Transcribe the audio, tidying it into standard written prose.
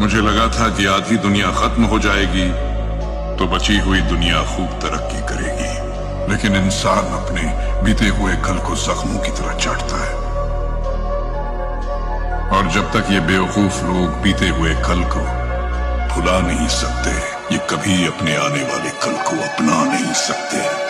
मुझे लगा था कि आधी दुनिया खत्म हो जाएगी तो बची हुई दुनिया खूब तरक्की करेगी, लेकिन इंसान अपने बीते हुए कल को जख्मों की तरह चाटता है। और जब तक ये बेवकूफ लोग बीते हुए कल को भुला नहीं सकते, ये कभी अपने आने वाले कल को अपना नहीं सकते।